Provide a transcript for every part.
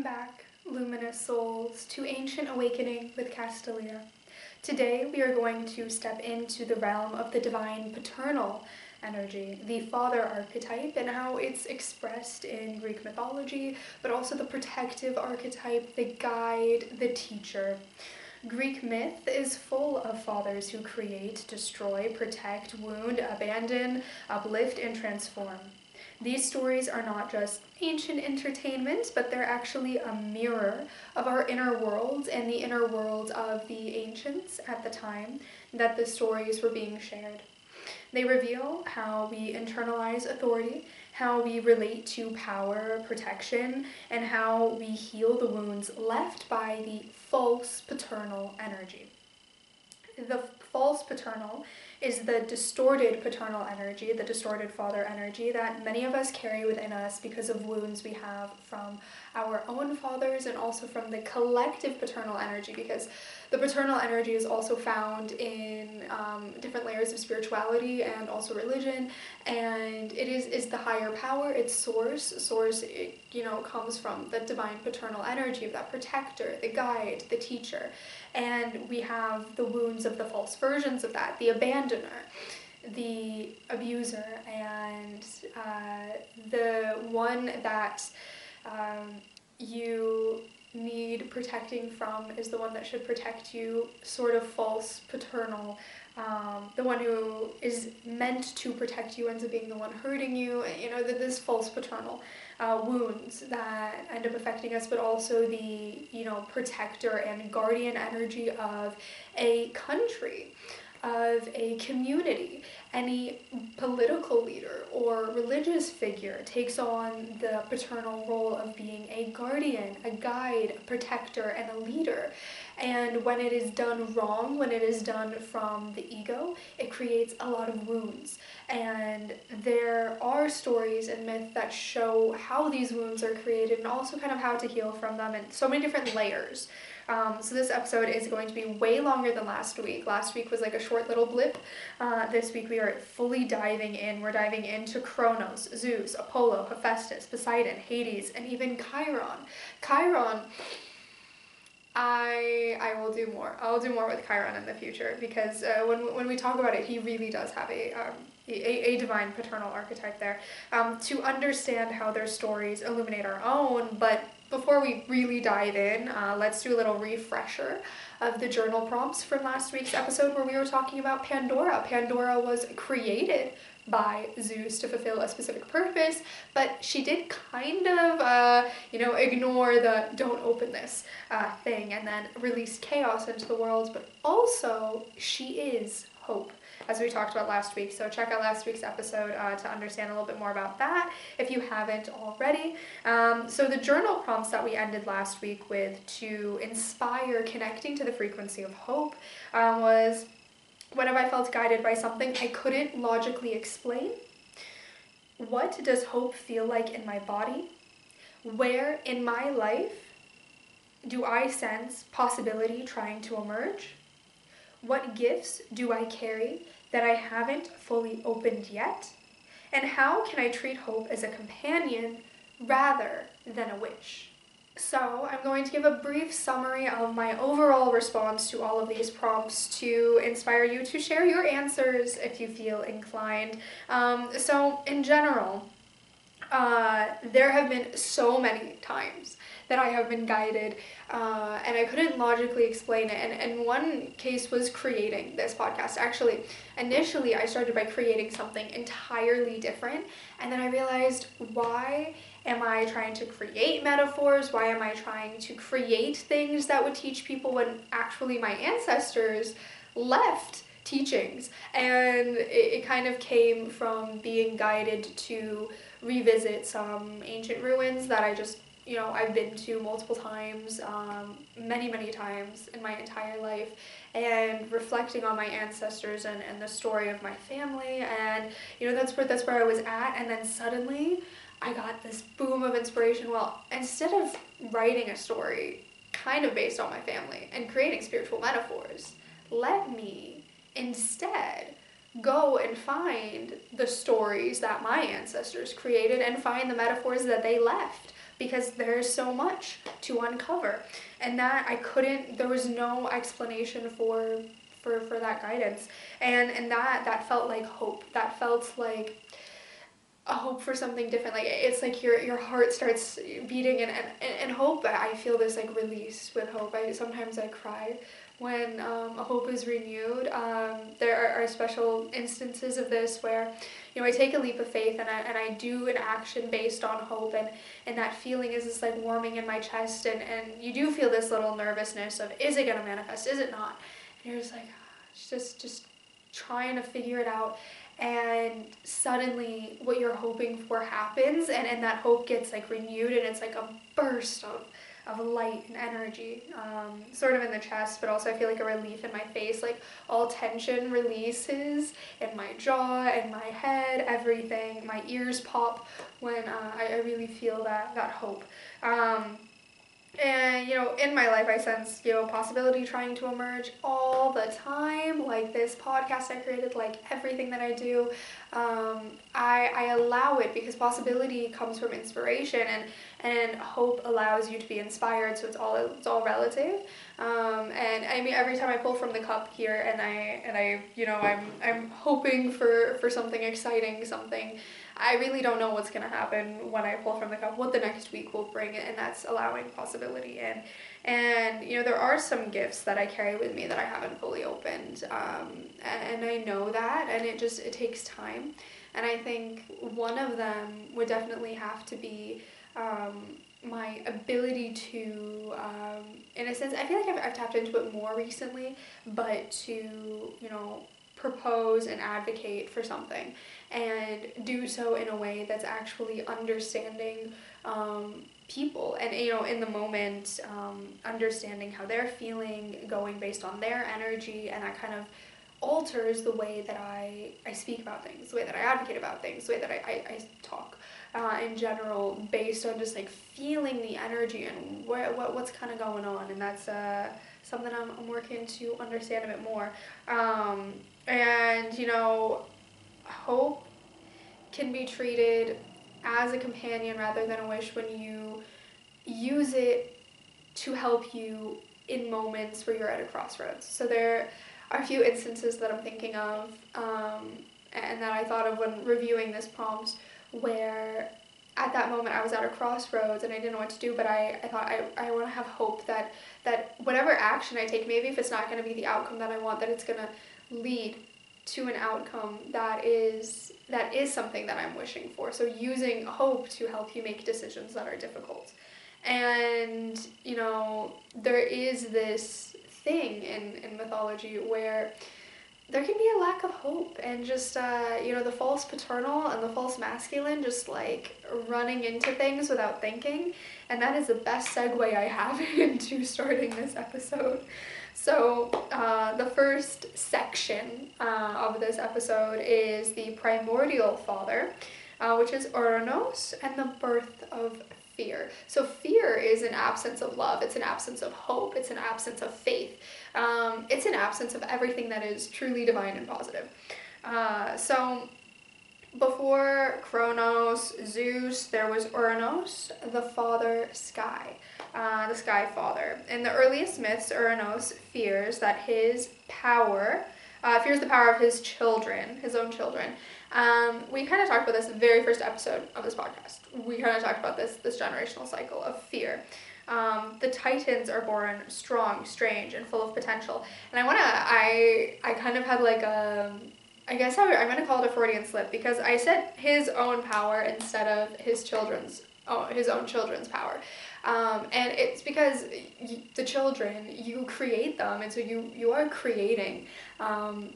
back, luminous souls, to Ancient Awakening with Kastalia. Today we are going to step into the realm of the Divine Paternal energy, the father archetype, and how it's expressed in Greek mythology, but also the protective archetype, the guide, the teacher. Greek myth is full of fathers who create, destroy, protect, wound, abandon, uplift, and transform. These stories are not just ancient entertainment, but they're actually a mirror of our inner worlds and the inner worlds of the ancients at the time that the stories were being shared. They reveal how we internalize authority, how we relate to power, protection, and how we heal the wounds left by the false paternal energy. The false paternal is the distorted paternal energy, the distorted father energy that many of us carry within us because of wounds we have from our own fathers and also from the collective paternal energy, because the paternal energy is also found in different layers of spirituality and also religion, and it is the higher power, its source. It, comes from the divine paternal energy of that protector, the guide, the teacher. And we have the wounds of the false versions of that, the abandoner, the abuser, and the one that you need protecting from is the one that should protect you, sort of false paternal. The one who is meant to protect you ends up being the one hurting you. This false paternal wounds that end up affecting us, but also the, protector and guardian energy of a country, of a community. Any political leader or religious figure takes on the paternal role of being a guardian, a guide, a protector, and a leader. And when it is done wrong, when it is done from the ego, it creates a lot of wounds. And there are stories in myth that show how these wounds are created and also kind of how to heal from them in so many different layers. So this episode is going to be way longer than last week. Last week was like a short little blip. This week we are fully diving in. We're diving into Kronos, Zeus, Apollo, Hephaestus, Poseidon, Hades, and even Chiron. Chiron, I will do more. I'll do more with Chiron in the future, because when we talk about it, he really does have a divine paternal archetype there. To understand how their stories illuminate our own, but before we really dive in, let's do a little refresher of the journal prompts from last week's episode where we were talking about Pandora. Pandora was created by Zeus to fulfill a specific purpose, but she did kind of, ignore the don't open this thing and then release chaos into the world, but also she is hope, as we talked about last week. So check out last week's episode to understand a little bit more about that if you haven't already. So the journal prompts that we ended last week with to inspire connecting to the frequency of hope was, when have I felt guided by something I couldn't logically explain? What does hope feel like in my body? Where in my life do I sense possibility trying to emerge? What gifts do I carry that I haven't fully opened yet? And how can I treat hope as a companion rather than a wish? So I'm going to give a brief summary of my overall response to all of these prompts to inspire you to share your answers if you feel inclined. So in general, there have been so many times that I have been guided and I couldn't logically explain it. And one case was creating this podcast. Actually, initially I started by creating something entirely different, and then I realized, why am I trying to create metaphors? Why am I trying to create things that would teach people when actually my ancestors left teachings? And it kind of came from being guided to revisit some ancient ruins that I just, I've been to multiple times, many times in my entire life, and reflecting on my ancestors and the story of my family. And, that's where I was at. And then suddenly I got this boom of inspiration. Well, instead of writing a story kind of based on my family and creating spiritual metaphors, let me instead go and find the stories that my ancestors created and find the metaphors that they left, because there's so much to uncover. And that there was no explanation for that guidance. And that felt like hope. That felt like a hope for something different. Like, it's like your heart starts beating, and hope, I feel this like release with hope. Sometimes I cry when a hope is renewed. There are special instances of this where, I take a leap of faith and I do an action based on hope, and that feeling is this like warming in my chest, and you do feel this little nervousness of, is it gonna manifest, is it not? And you're just like, just trying to figure it out. And suddenly what you're hoping for happens, and that hope gets like renewed, and it's like a burst of light and energy, sort of in the chest, but also I feel like a relief in my face, like all tension releases in my jaw and my head, everything. My ears pop when I really feel that hope. And, in my life I sense, possibility trying to emerge all the time, like this podcast I created, like everything that I do. I allow it because possibility comes from inspiration, and hope allows you to be inspired, so it's all relative. And I mean, every time I pull from the cup here and I'm hoping for something exciting, something, I really don't know what's going to happen when I pull from the cup, what the next week will bring, and that's allowing possibility in. And, there are some gifts that I carry with me that I haven't fully opened, and I know that, and it takes time. And I think one of them would definitely have to be my ability to, in a sense, I feel like I've tapped into it more recently, but to, propose and advocate for something, and do so in a way that's actually understanding people, and in the moment, understanding how they're feeling, going based on their energy, and that kind of alters the way that I speak about things, the way that I advocate about things, the way that I talk in general, based on just like feeling the energy and what's kind of going on. And that's something I'm working to understand a bit more. And hope can be treated as a companion rather than a wish when you use it to help you in moments where you're at a crossroads. So there are a few instances that I'm thinking of, and that I thought of when reviewing this prompt, where at that moment I was at a crossroads and I didn't know what to do, but I thought I want to have hope that whatever action I take, maybe if it's not going to be the outcome that I want, that it's going to lead to an outcome that is something that I'm wishing for. So using hope to help you make decisions that are difficult. And, there is this thing in mythology where there can be a lack of hope, and just, the false paternal and the false masculine just like running into things without thinking. And that is the best segue I have into starting this episode. So the first section of this episode is the primordial father, which is Kronos, and the birth of fear. So fear is an absence of love, it's an absence of hope, it's an absence of faith, it's an absence of everything that is truly divine and positive. So before Kronos, Zeus, there was Kronos, the father sky, the sky father. In the earliest myths, Kronos fears that his power, fears the power of his children, his own children. We kind of talked about this in the very first episode of this podcast. We kind of talked about this generational cycle of fear. The Titans are born strong, strange, and full of potential. And I kind of had like I guess I'm going to call it a Freudian slip, because I said his own power instead of his own children's power. And it's because the children, you create them, and so you are creating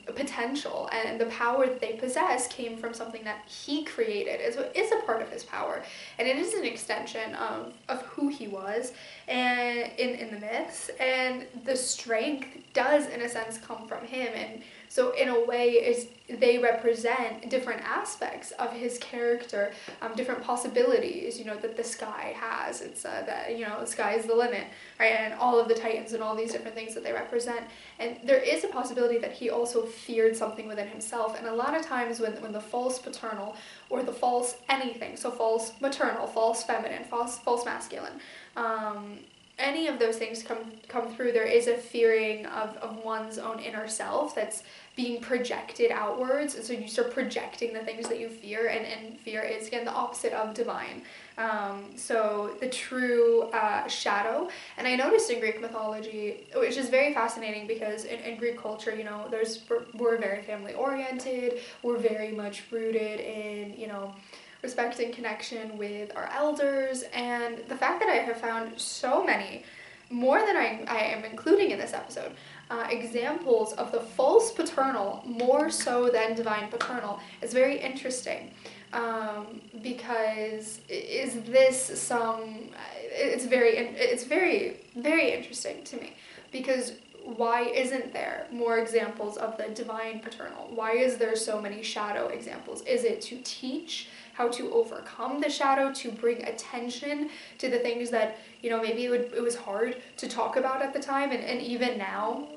potential, and the power that they possess came from something that he created. It's a part of his power, and it is an extension of who he was, and in the myths, and the strength does in a sense come from him. And so in a way they represent different aspects of his character, different possibilities, that the sky has. It's that, the sky is the limit, right? And all of the titans and all these different things that they represent. And there is a possibility that he also feared something within himself. And a lot of times when the false paternal or the false anything, so false maternal, false feminine, false masculine, any of those things come through, there is a fearing of one's own inner self that's being projected outwards. And so you start projecting the things that you fear, and fear is, again, the opposite of divine. So the true shadow. And I noticed in Greek mythology, which is very fascinating, because in Greek culture, we're very family oriented, we're very much rooted in, respect and connection with our elders. And the fact that I have found so many, more than I am including in this episode, examples of the false paternal more so than divine paternal is very interesting, because it's very, very interesting to me, because why isn't there more examples of the divine paternal? Why is there so many shadow examples? Is it to teach how to overcome the shadow, to bring attention to the things that, maybe it was hard to talk about at the time, and even now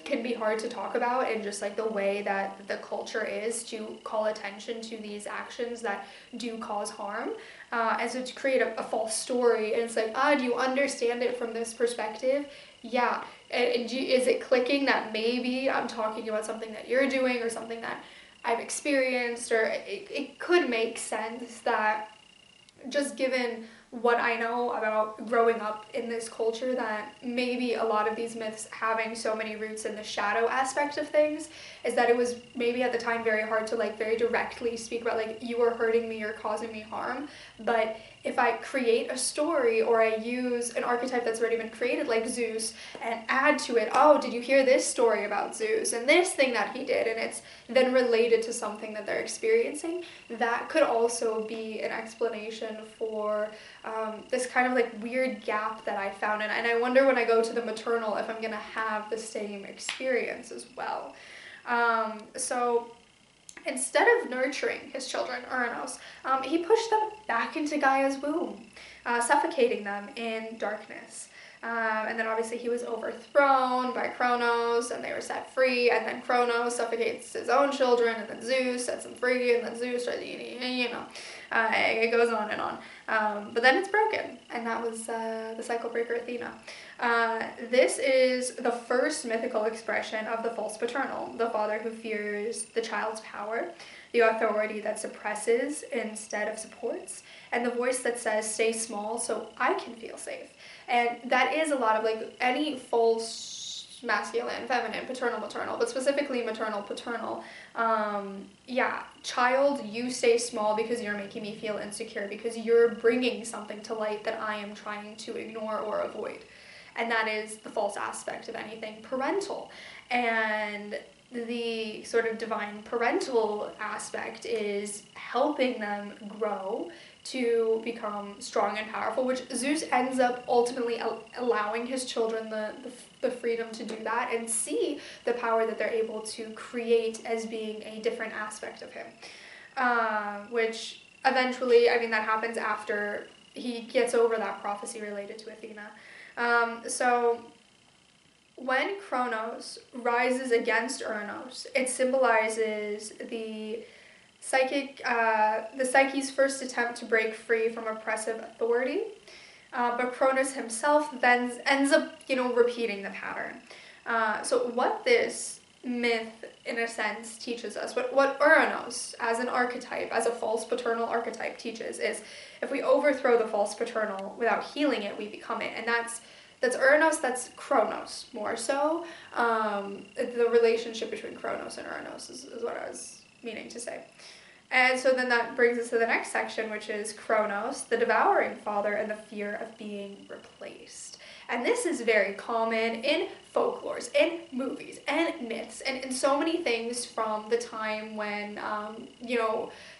can be hard to talk about, and just like the way that the culture is to call attention to these actions that do cause harm, and so to create a false story. And it's like, do you understand it from this perspective? Yeah. And is it clicking that maybe I'm talking about something that you're doing or something that I've experienced? Or it could make sense that, just given what I know about growing up in this culture, that maybe a lot of these myths having so many roots in the shadow aspect of things is that it was maybe at the time very hard to very directly speak about you are hurting me or causing me harm. But if I create a story, or I use an archetype that's already been created like Zeus and add to it, did you hear this story about Zeus and this thing that he did, and it's then related to something that they're experiencing, that could also be an explanation for this kind of weird gap that I found. And I wonder when I go to the maternal if I'm going to have the same experience as well. So instead of nurturing his children, Kronos, he pushed them back into Gaia's womb, suffocating them in darkness. And then obviously he was overthrown by Kronos, and they were set free, and then Kronos suffocates his own children, and then Zeus sets them free, and then Zeus, it goes on and on. But then it's broken, and that was the cycle breaker Athena. This is the first mythical expression of the false paternal, the father who fears the child's power, the authority that suppresses instead of supports, and the voice that says, stay small so I can feel safe. And that is a lot of any false masculine, feminine, paternal, maternal, but specifically maternal, paternal. Child, you stay small because you're making me feel insecure, because you're bringing something to light that I am trying to ignore or avoid. And that is the false aspect of anything parental. And the sort of divine parental aspect is helping them grow to become strong and powerful, which Zeus ends up ultimately allowing his children the freedom to do that and see the power that they're able to create as being a different aspect of him. Which eventually, that happens after he gets over that prophecy related to Athena. So when Kronos rises against Kronos, it symbolizes the psyche's first attempt to break free from oppressive authority, but Kronos himself then ends up, repeating the pattern. So what this myth, in a sense, teaches us, what Kronos, as an archetype, as a false paternal archetype, teaches is, if we overthrow the false paternal without healing it, we become it. And that's Kronos, that's Kronos, more so. The relationship between Kronos and Kronos is what I was meaning to say. And so then that brings us to the next section, which is Kronos, the devouring father, and the fear of being replaced. And this is very common in folklores, in movies, and myths, and in so many things from the time when,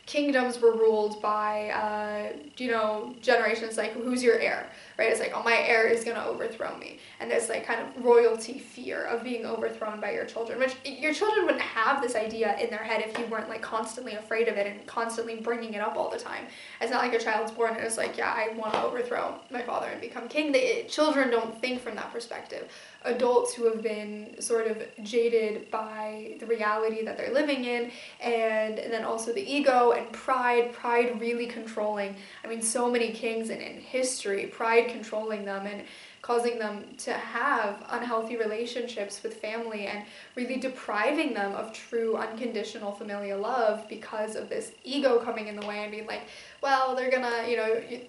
kingdoms were ruled by, generations, like, who's your heir, right? It's like, oh, my heir is going to overthrow me. And there's, like, kind of royalty fear of being overthrown by your children, which your children wouldn't have this idea in their head if you weren't, like, constantly afraid of it and constantly bringing it up all the time. It's not like your child's born and it's like, yeah, I want to overthrow my father and become king. Children don't think from that perspective. Adults who have been sort of jaded by the reality that they're living in, and then also the ego and pride really controlling. I mean, so many kings in history, pride controlling them and causing them to have unhealthy relationships with family and really depriving them of true unconditional familial love because of this ego coming in the way and being like, well, they're gonna,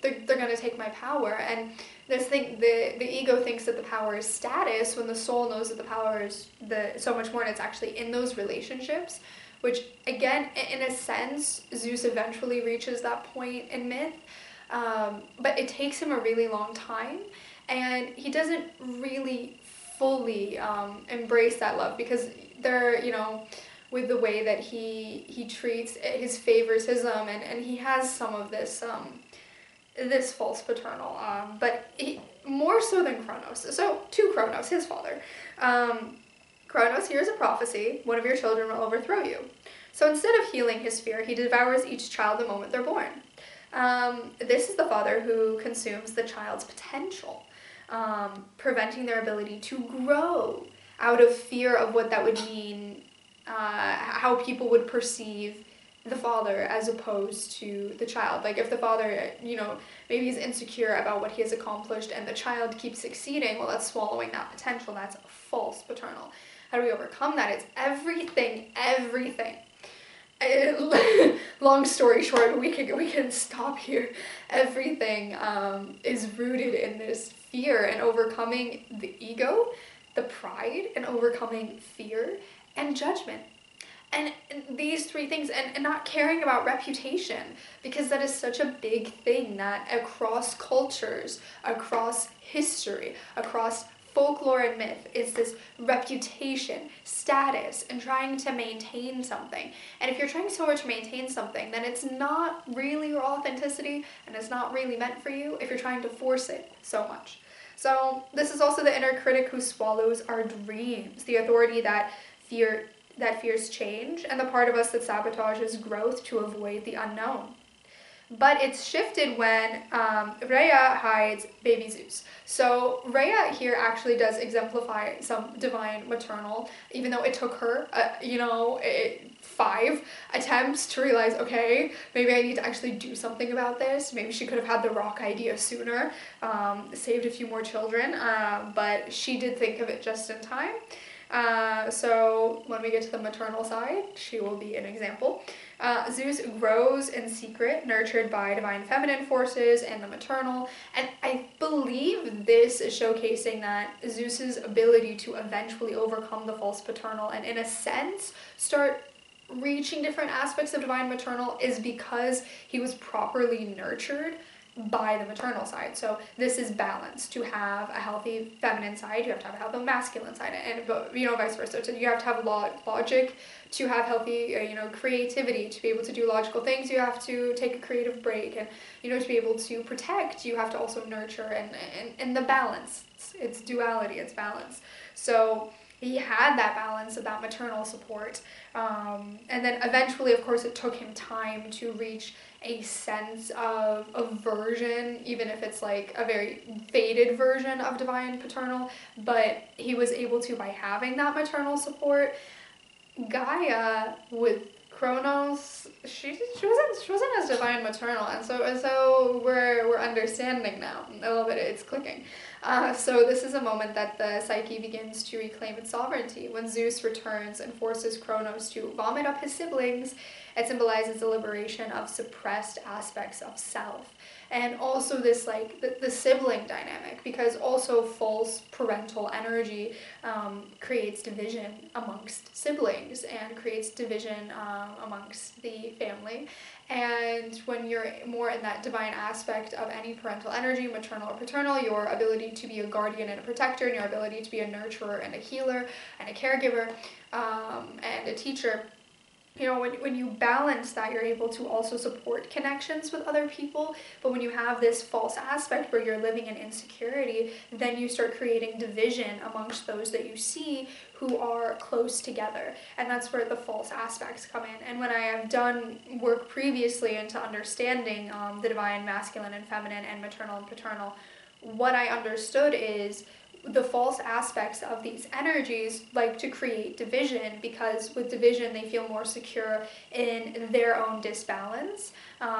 they're gonna take my power. And this thing, the ego thinks that the power is status when the soul knows that the power is so much more, and it's actually in those relationships, which again, in a sense, Zeus eventually reaches that point in myth, but it takes him a really long time. And he doesn't really fully embrace that love because they're, with the way that he treats his favoritism, and he has some of this this false paternal, but more so than Kronos. So to Kronos, his father, Kronos hears a prophecy: one of your children will overthrow you. So instead of healing his fear, he devours each child the moment they're born. This is the father who consumes the child's potential, preventing their ability to grow out of fear of what that would mean, how people would perceive the father as opposed to the child. Like if the father, maybe he's insecure about what he has accomplished and the child keeps succeeding, well, that's swallowing that potential. That's false paternal. How do we overcome that? It's everything. Long story short, we can stop here. Everything is rooted in this fear, and overcoming the ego, the pride, and overcoming fear and judgment. And these three things, and not caring about reputation, because that is such a big thing that across cultures, across history, across folklore and myth, is this reputation, status, and trying to maintain something. And if you're trying so much to maintain something, then it's not really your authenticity, and it's not really meant for you if you're trying to force it so much. So this is also the inner critic who swallows our dreams, the authority that fears change, and the part of us that sabotages growth to avoid the unknown. But it's shifted when Rhea hides baby Zeus. So Rhea here actually does exemplify some divine maternal, even though it took her, 5 attempts to realize, okay, maybe I need to actually do something about this. Maybe she could have had the rock idea sooner, saved a few more children, but she did think of it just in time. So when we get to the maternal side, she will be an example. Zeus grows in secret, nurtured by divine feminine forces and the maternal, and I believe this is showcasing that Zeus's ability to eventually overcome the false paternal and in a sense start reaching different aspects of divine maternal is because he was properly nurtured by the maternal side. So this is balance. To have a healthy feminine side, you have to have a healthy masculine side, and vice versa. So you have to have logic to have healthy creativity. To be able to do logical things, you have to take a creative break, and to be able to protect, you have to also nurture, and the balance. It's duality, it's balance. So he had that balance of that maternal support, and then eventually, of course, it took him time to reach a sense of version, even if it's like a very faded version of divine paternal, but he was able to, by having that maternal support. Gaia with Kronos, she wasn't as divine maternal, and so we're understanding now a little bit. It's clicking. So this is a moment that the psyche begins to reclaim its sovereignty. When Zeus returns and forces Kronos to vomit up his siblings, it symbolizes the liberation of suppressed aspects of self. And also this, like, the sibling dynamic, because also false parental energy creates division amongst siblings and creates division amongst the family. And when you're more in that divine aspect of any parental energy, maternal or paternal, your ability to be a guardian and a protector, and your ability to be a nurturer and a healer and a caregiver and a teacher, you know, when you balance that, you're able to also support connections with other people. But when you have this false aspect where you're living in insecurity, then you start creating division amongst those that you see who are close together. And that's where the false aspects come in. And when I have done work previously into understanding the divine masculine and feminine and maternal and paternal, what I understood is the false aspects of these energies like to create division, because with division they feel more secure in their own disbalance,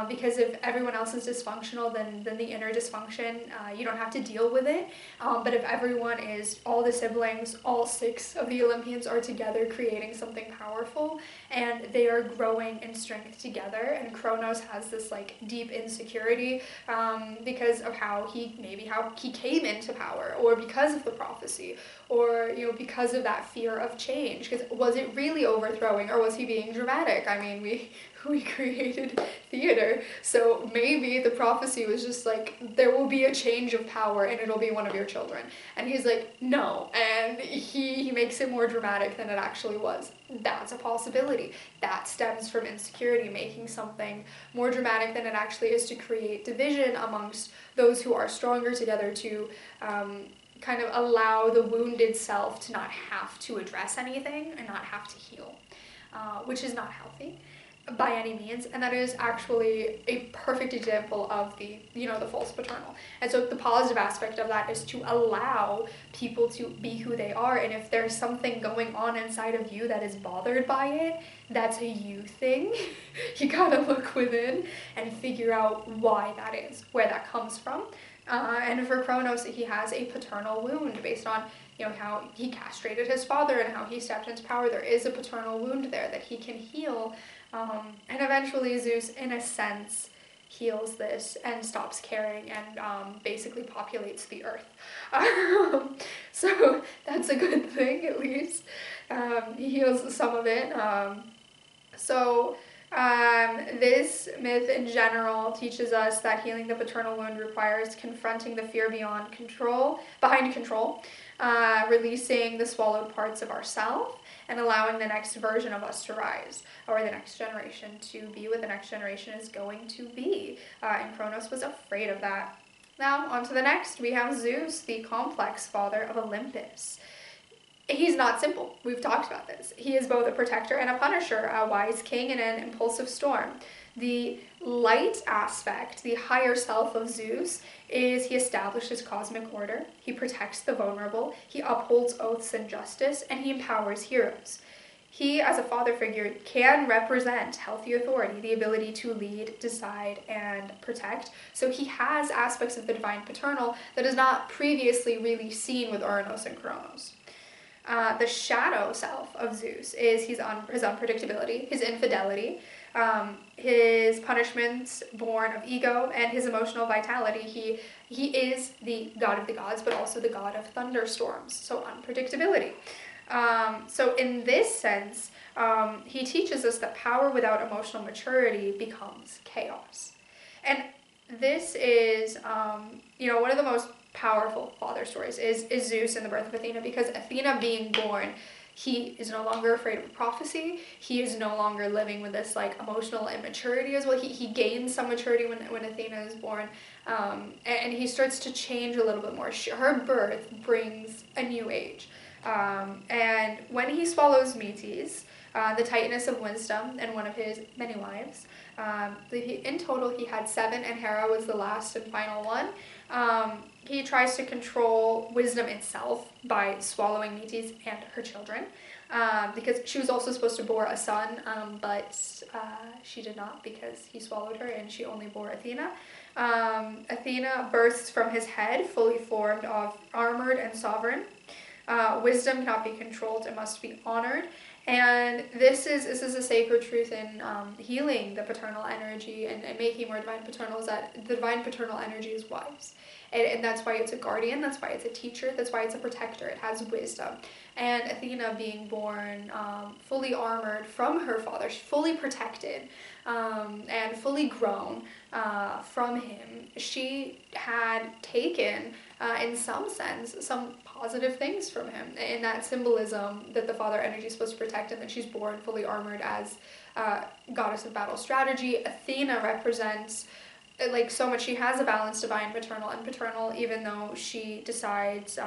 because if everyone else is dysfunctional, then the inner dysfunction, you don't have to deal with it, but if everyone is, all the siblings, all 6 of the Olympians are together creating something powerful, and they are growing in strength together, and Kronos has this like deep insecurity because of how he came into power, or because of the prophecy, or because of that fear of change. Because was it really overthrowing, or was he being dramatic? I mean, we created theater, so maybe the prophecy was just like, there will be a change of power and it'll be one of your children, and he's like, no, and he makes it more dramatic than it actually was. That's a possibility. That stems from insecurity, making something more dramatic than it actually is, to create division amongst those who are stronger together, to kind of allow the wounded self to not have to address anything and not have to heal, which is not healthy by any means. And that is actually a perfect example of the false paternal. And so the positive aspect of that is to allow people to be who they are, and if there's something going on inside of you that is bothered by it, that's a you thing. You gotta look within and figure out why that is, where that comes from. And for Kronos, he has a paternal wound based on how he castrated his father and how he stepped into power. There is a paternal wound there that he can heal, and eventually Zeus, in a sense, heals this and stops caring and basically populates the earth. So that's a good thing, at least. He heals some of it. This myth in general teaches us that healing the paternal wound requires confronting the fear behind control, releasing the swallowed parts of ourselves, and allowing the next version of us to rise, or the next generation to be what the next generation is going to be. And Kronos was afraid of that. Now, on to the next. We have Zeus, the complex father of Olympus. He's not simple. We've talked about this. He is both a protector and a punisher, a wise king and an impulsive storm. The light aspect, the higher self of Zeus, is he establishes cosmic order, he protects the vulnerable, he upholds oaths and justice, and he empowers heroes. He, as a father figure, can represent healthy authority, the ability to lead, decide, and protect. So he has aspects of the divine paternal that is not previously really seen with Uranus and Kronos. The shadow self of Zeus is his unpredictability, his infidelity, his punishments born of ego, and his emotional vitality. He is the god of the gods, but also the god of thunderstorms, so unpredictability. So in this sense, he teaches us that power without emotional maturity becomes chaos. And this is, one of the most powerful father stories is Zeus and the birth of Athena, because Athena being born, he is no longer afraid of prophecy. He is no longer living with this like emotional immaturity as well. He gains some maturity when Athena is born, and he starts to change a little bit more. Her birth brings a new age, and when he swallows Metis, the Titaness of wisdom, and one of his many wives, in total he had 7, and Hera was the last and final one. He tries to control wisdom itself by swallowing Metis and her children, because she was also supposed to bore a son, but she did not, because he swallowed her and she only bore Athena. Athena bursts from his head, fully formed, of armored and sovereign. Wisdom cannot be controlled, it must be honored. And this is a sacred truth in healing the paternal energy and making more divine paternal, is that the divine paternal energy is wise. And that's why it's a guardian, that's why it's a teacher, that's why it's a protector. It has wisdom. And Athena being born fully armored from her father, fully protected, and fully grown from him, she had taken, in some sense, some positive things from him, in that symbolism that the father energy is supposed to protect protect, and then she's born fully armored as goddess of battle strategy. Athena represents like so much. She has a balance, divine, maternal, and paternal, even though she decides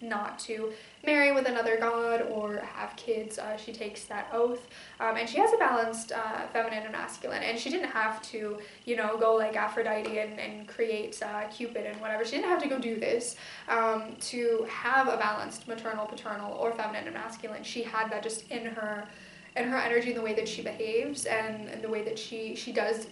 not to marry with another god or have kids. She takes that oath, and she has a balanced feminine and masculine, and she didn't have to, you know, go like Aphrodite and create Cupid and whatever. She didn't have to go do this to have a balanced maternal, paternal, or feminine and masculine. She had that just in her energy, in the way that she behaves, and the way that she does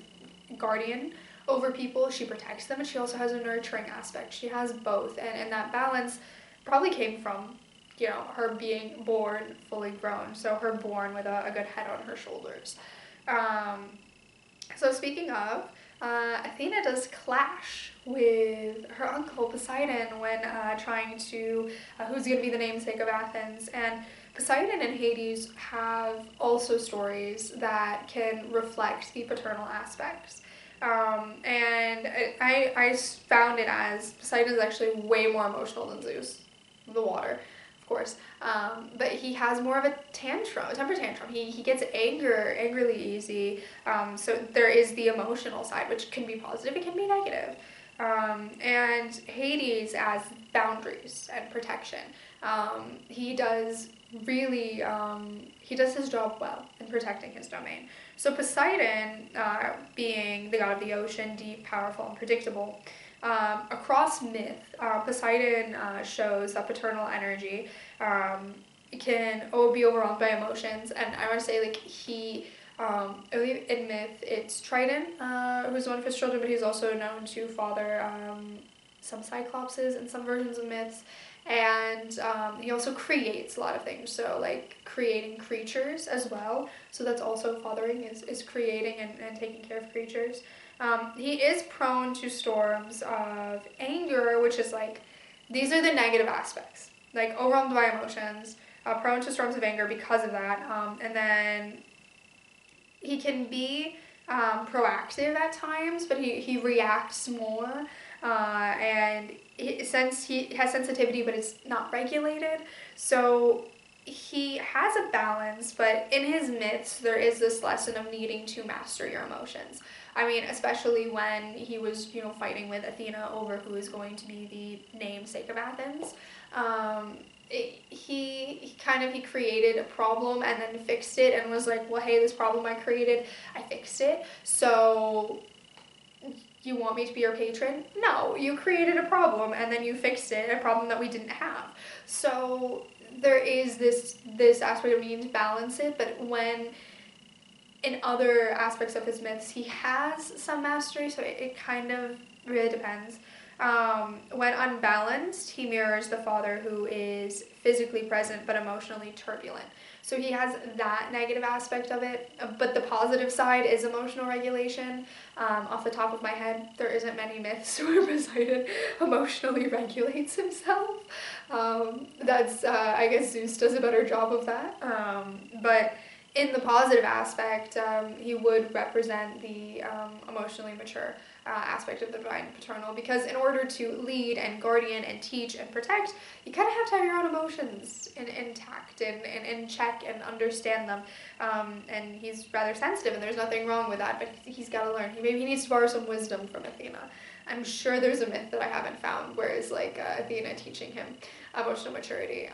guardian over people. She protects them, and she also has a nurturing aspect. She has both, and that balance probably came from, you know, her being born fully grown, so her born with a good head on her shoulders. So speaking of, Athena does clash with her uncle Poseidon when trying to, who's going to be the namesake of Athens, and Poseidon and Hades have also stories that can reflect the paternal aspects. And I found it as Poseidon is actually way more emotional than Zeus, the water, of course, but he has more of a temper tantrum. He gets angrily easy, so there is the emotional side, which can be positive, it can be negative. And Hades as boundaries and protection. He does really, he does his job well in protecting his domain. So Poseidon, being the god of the ocean, deep, powerful, and predictable, across myth, Poseidon shows that paternal energy can be overwhelmed by emotions, and I want to say, like, he, in myth, it's Triton, who's one of his children, but he's also known to father some cyclopses in some versions of myths. And he also creates a lot of things, so like creating creatures as well, so that's also fathering, is creating and taking care of creatures. He is prone to storms of anger, which is like, these are the negative aspects, like overwhelmed by emotions, prone to storms of anger because of that, and then he can be proactive at times, but he reacts more, and since he has sensitivity, but it's not regulated, so he has a balance, but in his myths, there is this lesson of needing to master your emotions. I mean, especially when he was, you know, fighting with Athena over who is going to be the namesake of Athens. He created a problem and then fixed it and was like, well, hey, this problem I created, I fixed it, so you want me to be your patron? No, you created a problem and then you fixed it, a problem that we didn't have. So there is this aspect of needing to balance it, but when in other aspects of his myths he has some mastery, so it kind of really depends. When unbalanced, he mirrors the father who is physically present but emotionally turbulent. So he has that negative aspect of it, but the positive side is emotional regulation. Off the top of my head, there isn't many myths where Poseidon emotionally regulates himself. I guess Zeus does a better job of that. But in the positive aspect, he would represent the emotionally mature aspect of the divine paternal, because in order to lead and guardian and teach and protect, you kind of have to have your own emotions intact and in check and understand them. And he's rather sensitive, and there's nothing wrong with that, but he's got to learn. Maybe he needs to borrow some wisdom from Athena. I'm sure there's a myth that I haven't found where it's like Athena teaching him emotional maturity.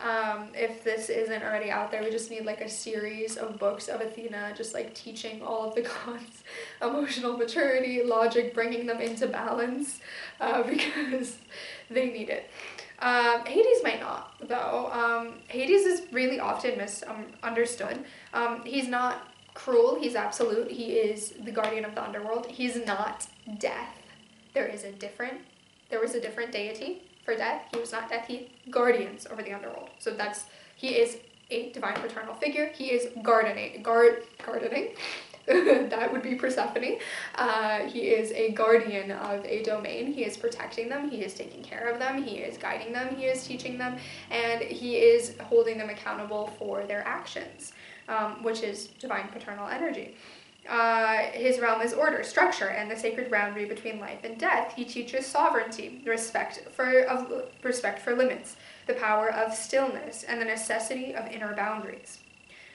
If this isn't already out there, we just need like a series of books of Athena just like teaching all of the gods emotional maturity, logic, bringing them into balance, because they need it. Hades might not, though. Hades is really often misunderstood. He's not cruel, he's absolute, he is the guardian of the underworld. He's not death. There was a different deity for death. He was not death, he guardians over the underworld. So he is a divine paternal figure. He is gardening. That would be Persephone. He is a guardian of a domain. He is protecting them, he is taking care of them, he is guiding them, he is teaching them, and he is holding them accountable for their actions, which is divine paternal energy. His realm is order, structure, and the sacred boundary between life and death. He teaches sovereignty, respect for limits, the power of stillness, and the necessity of inner boundaries.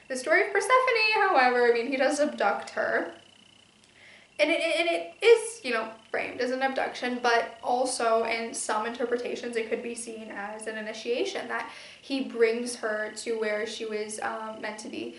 The story of Persephone, however, I mean, he does abduct her. And it is, you know, framed as an abduction, but also in some interpretations it could be seen as an initiation, that he brings her to where she was meant to be.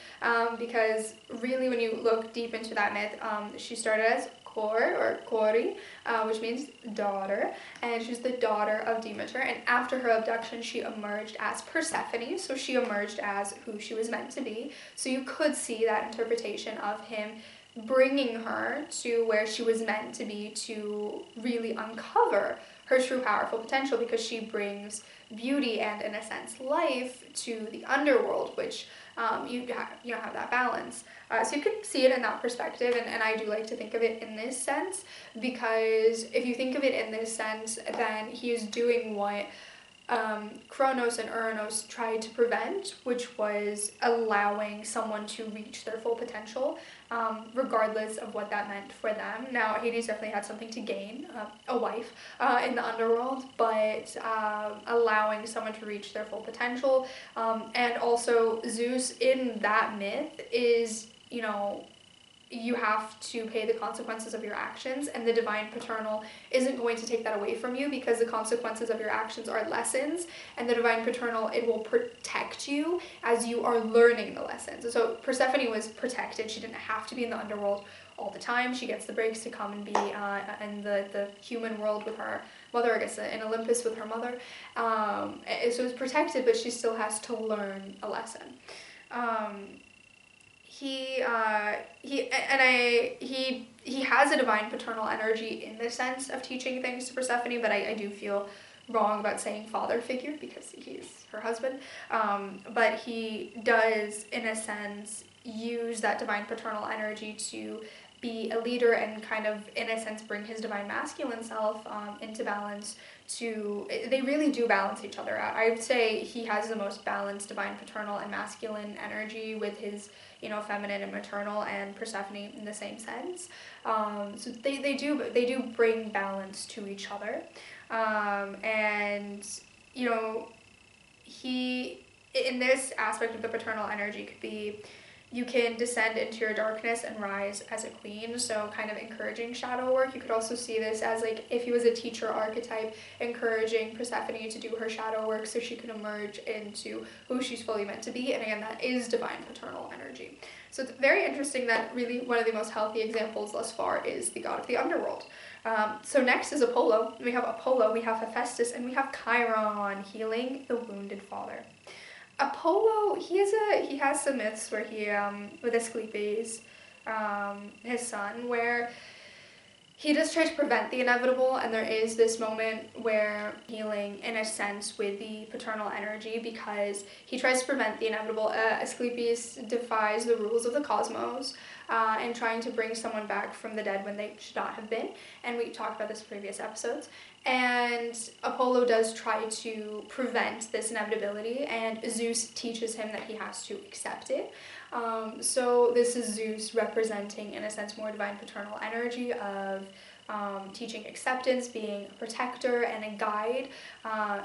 Because really, when you look deep into that myth, she started as Kor, or Kori, which means daughter, and she's the daughter of Demeter, and after her abduction she emerged as Persephone, so she emerged as who she was meant to be. So you could see that interpretation of him bringing her to where she was meant to be, to really uncover her true powerful potential, because she brings beauty and, in a sense, life to the underworld, which you have that balance. So you could see it in that perspective, and I do like to think of it in this sense, because if you think of it in this sense, then he is doing what Kronos and Uranos tried to prevent, which was allowing someone to reach their full potential, regardless of what that meant for them. Now, Hades definitely had something to gain, a wife in the underworld, but allowing someone to reach their full potential. And also, Zeus in that myth is, you know, you have to pay the consequences of your actions, and the Divine Paternal isn't going to take that away from you, because the consequences of your actions are lessons, and the Divine Paternal, it will protect you as you are learning the lessons. So Persephone was protected. She didn't have to be in the underworld all the time. She gets the breaks to come and be in the human world with her mother, I guess, in Olympus with her mother. So it's protected, but she still has to learn a lesson. He has a Divine Paternal energy in the sense of teaching things to Persephone, but I do feel wrong about saying father figure, because he's her husband. But he does, in a sense, use that Divine Paternal energy to be a leader and kind of, in a sense, bring his divine masculine self into balance. They really do balance each other out. I would say he has the most balanced Divine Paternal and masculine energy, with his, you know, feminine and maternal, and Persephone in the same sense. So they do bring balance to each other. And, you know, he, in this aspect of the paternal energy, could be, you can descend into your darkness and rise as a queen, so kind of encouraging shadow work. You could also see this as, like, if he was a teacher archetype, encouraging Persephone to do her shadow work so she can emerge into who she's fully meant to be, and again, that is Divine Paternal energy. So it's very interesting that really one of the most healthy examples thus far is the god of the underworld. So next is Apollo. We have Hephaestus, and we have Chiron, healing the wounded father. Apollo, he has some myths where he, with Asclepius, his son, where he does try to prevent the inevitable, and there is this moment where healing, in a sense, with the paternal energy, because he tries to prevent the inevitable. Asclepius defies the rules of the cosmos, and trying to bring someone back from the dead when they should not have been, and we talked about this in previous episodes. And Apollo does try to prevent this inevitability, and Zeus teaches him that he has to accept it. So this is Zeus representing, in a sense, more Divine Paternal energy of teaching acceptance, being a protector and a guide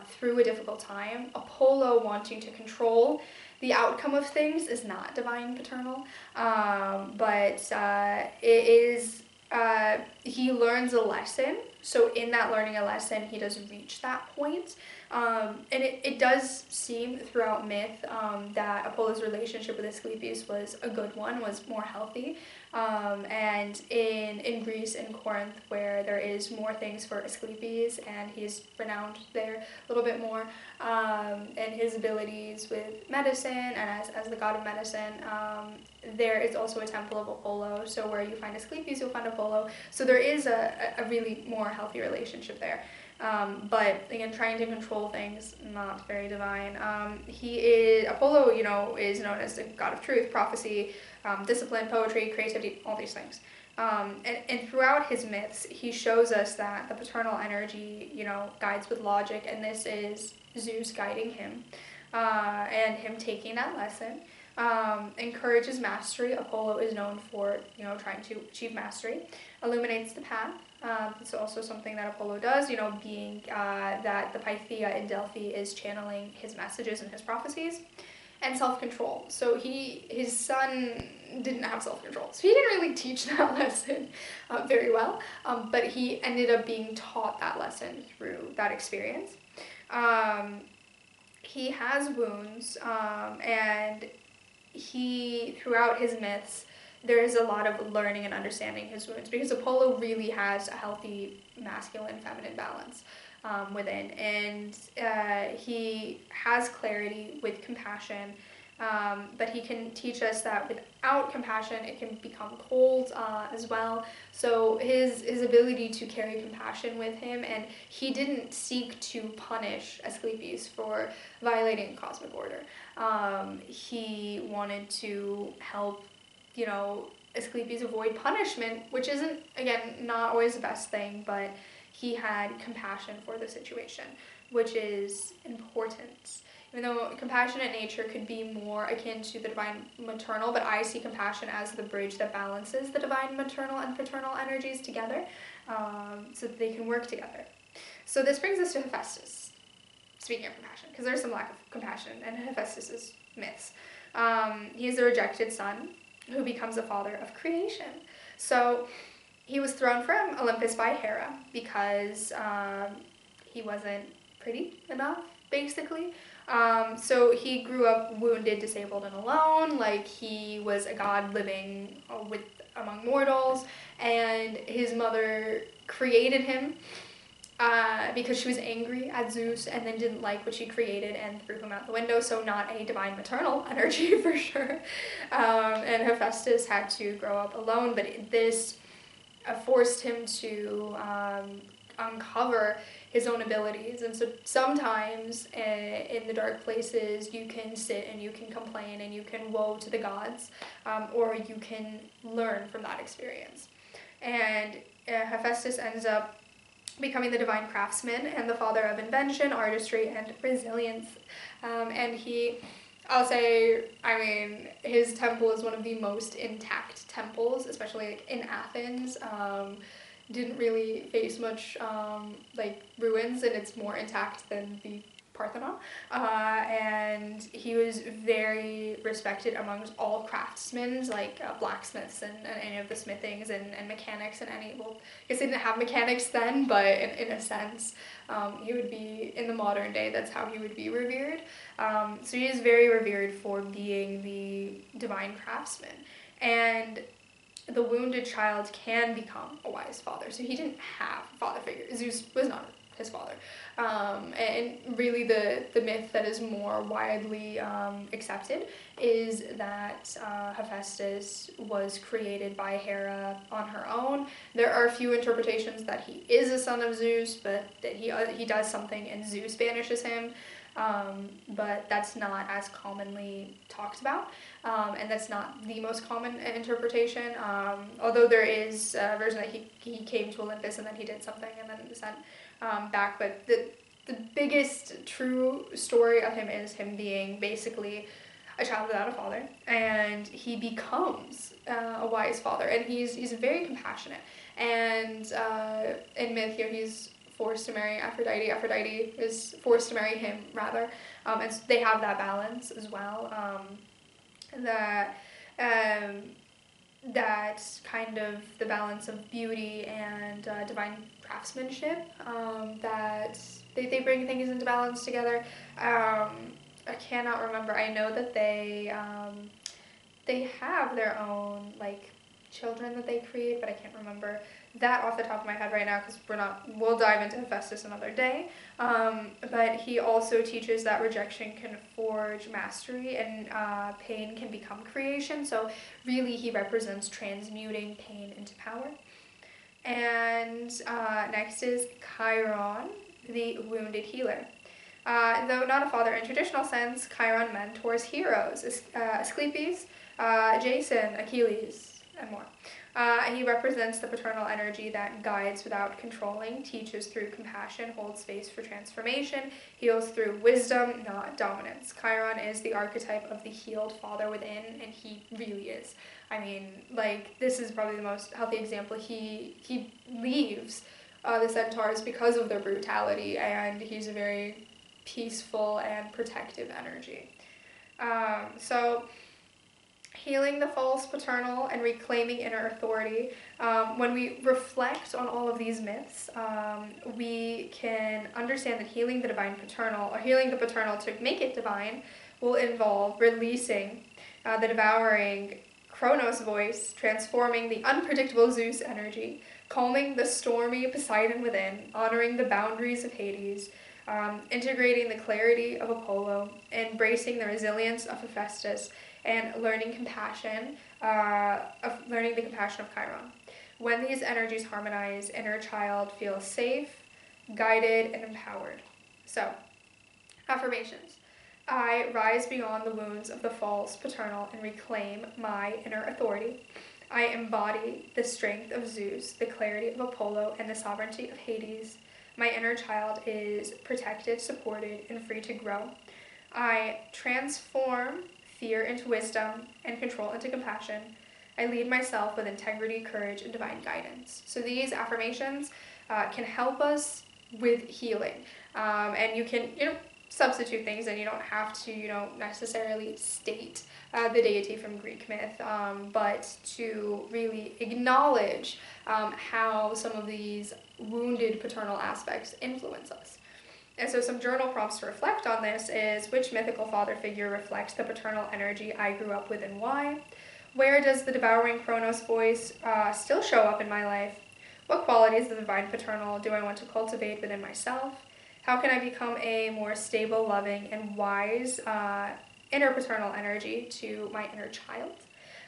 through a difficult time. Apollo wanting to control the outcome of things is not Divine Paternal, but it is, he learns a lesson. So in that learning a lesson, he does reach that point. And it does seem throughout myth that Apollo's relationship with Asclepius was a good one, was more healthy. And in Greece and Corinth, where there is more things for Asclepius, and he's renowned there a little bit more, and his abilities with medicine, and as the god of medicine, there is also a temple of Apollo. So where you find Asclepius, you'll find Apollo. So there is a really more healthy relationship there. But again, trying to control things, not very divine. Apollo, you know, is known as the god of truth, prophecy, discipline, poetry, creativity, all these things. And throughout his myths, he shows us that the paternal energy, you know, guides with logic, and this is Zeus guiding him, and him taking that lesson. Encourages mastery. Apollo is known for, you know, trying to achieve mastery. Illuminates the path. It's also something that Apollo does, you know, being that the Pythia in Delphi is channeling his messages and his prophecies. and self-control. So his son didn't have self-control, so he didn't really teach that lesson very well, but he ended up being taught that lesson through that experience. He has wounds, and throughout his myths, there is a lot of learning and understanding his wounds, because Apollo really has a healthy masculine-feminine balance within, and he has clarity with compassion, but he can teach us that without compassion it can become cold as well. So his ability to carry compassion with him, and he didn't seek to punish Asclepius for violating cosmic order. He wanted to help, Asclepius avoid punishment, which isn't, again, not always the best thing, but he had compassion for the situation, which is important. Even though compassionate nature could be more akin to the divine maternal, but I see compassion as the bridge that balances the divine maternal and paternal energies together, so that they can work together. So this brings us to Hephaestus, speaking of compassion, because there's some lack of compassion in Hephaestus's myths. He is a rejected son who becomes the father of creation. So he was thrown from Olympus by Hera because he wasn't pretty enough, basically. So he grew up wounded, disabled, and alone, like he was a god living among mortals, and his mother created him because she was angry at Zeus and then didn't like what she created and threw him out the window, so not a divine maternal energy for sure. And Hephaestus had to grow up alone, but this forced him to uncover his own abilities. And so sometimes in the dark places you can sit and you can complain and you can woe to the gods, or you can learn from that experience. And Hephaestus ends up becoming the divine craftsman and the father of invention, artistry, and resilience. And his temple is one of the most intact temples, especially in Athens. Didn't really face much ruins, and it's more intact than the Parthenon. And he was very respected amongst all craftsmen, like blacksmiths and any of the smithings and mechanics and I guess they didn't have mechanics then, but in a sense, he would be, in the modern day, that's how he would be revered. So he is very revered for being the divine craftsman. And the wounded child can become a wise father. So he didn't have a father figure. Zeus was not his father. And really the myth that is more widely accepted is that Hephaestus was created by Hera on her own. There are a few interpretations that he is a son of Zeus, but that he does something and Zeus banishes him. But that's not as commonly talked about, and that's not the most common interpretation, although there is a version that he came to Olympus and then he did something and then sent back. But the biggest true story of him is him being basically a child without a father, and he becomes a wise father, and he's very compassionate, and in myth here he's forced to marry Aphrodite. Aphrodite is forced to marry him, rather. And so they have that balance as well. That kind of the balance of beauty and divine craftsmanship, that they bring things into balance together. I cannot remember. I know that they have their own, children that they create, but I can't remember that off the top of my head right now, because we'll dive into Hephaestus another day. But he also teaches that rejection can forge mastery, and pain can become creation. So really he represents transmuting pain into power. And next is Chiron, the wounded healer. Though not a father in traditional sense, Chiron mentors heroes, Asclepius, Jason, Achilles, and more. He represents the paternal energy that guides without controlling, teaches through compassion, holds space for transformation, heals through wisdom, not dominance. Chiron is the archetype of the healed father within, and he really is. This is probably the most healthy example. He leaves the centaurs because of their brutality, and he's a very peaceful and protective energy. So healing the false paternal and reclaiming inner authority. When we reflect on all of these myths, we can understand that healing the divine paternal, or healing the paternal to make it divine, will involve releasing the devouring Kronos voice, transforming the unpredictable Zeus energy, calming the stormy Poseidon within, honoring the boundaries of Hades, integrating the clarity of Apollo, embracing the resilience of Hephaestus, and learning the compassion of Chiron. When these energies harmonize, inner child feels safe, guided, and empowered. So, affirmations. I rise beyond the wounds of the false paternal and reclaim my inner authority. I embody the strength of Zeus, the clarity of Apollo, and the sovereignty of Hades. My inner child is protected, supported, and free to grow. I transform fear into wisdom and control into compassion. I lead myself with integrity, courage, and divine guidance. So these affirmations can help us with healing. And you can, substitute things, and you don't have to, necessarily state the deity from Greek myth, but to really acknowledge how some of these wounded paternal aspects influence us. And so some journal prompts to reflect on this is: which mythical father figure reflects the paternal energy I grew up with and why? Where does the devouring Kronos voice still show up in my life? What qualities of the divine paternal do I want to cultivate within myself? How can I become a more stable, loving, and wise inner paternal energy to my inner child?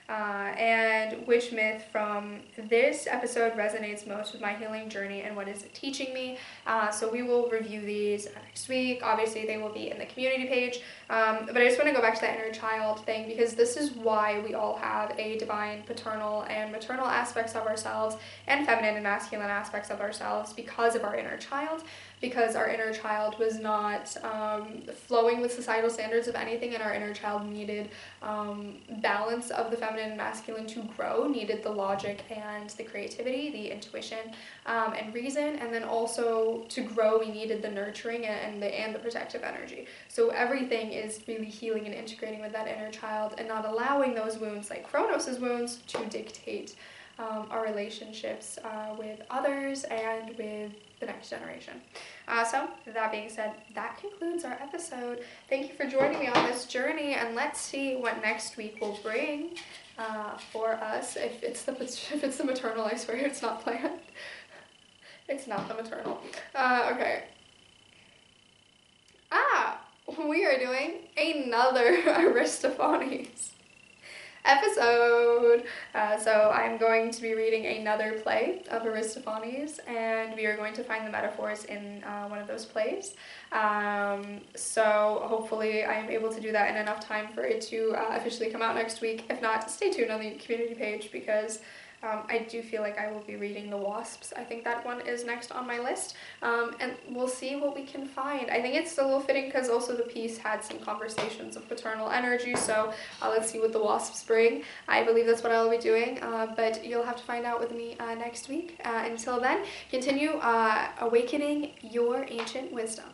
And which myth from this episode resonates most with my healing journey, and what is it teaching me? So we will review these next week. Obviously, they will be in the community page. But I just want to go back to that inner child thing, because this is why we all have a divine paternal and maternal aspects of ourselves, and feminine and masculine aspects of ourselves, because of our inner child. Because our inner child was not flowing with societal standards of anything, and our inner child needed balance of the feminine and masculine to grow, needed the logic and the creativity, the intuition and reason, and then also to grow we needed the nurturing and the protective energy. So everything is really healing and integrating with that inner child, and not allowing those wounds, like Kronos' wounds, to dictate our relationships with others and with the next generation. So that being said, that concludes our episode. Thank you for joining me on this journey, and let's see what next week will bring for us. If it's the maternal, I swear it's not planned. It's not the maternal. Okay. We are doing another Aristophanes episode. So I'm going to be reading another play of Aristophanes, and we are going to find the metaphors in one of those plays. So hopefully I am able to do that in enough time for it to officially come out next week. If not, stay tuned on the community page, because I do feel like I will be reading The Wasps. I think that one is next on my list, and we'll see what we can find. I think it's a little fitting because also the piece had some conversations of paternal energy, so let's see what The Wasps bring. I believe that's what I'll be doing, but you'll have to find out with me next week. Until then, continue awakening your ancient wisdom.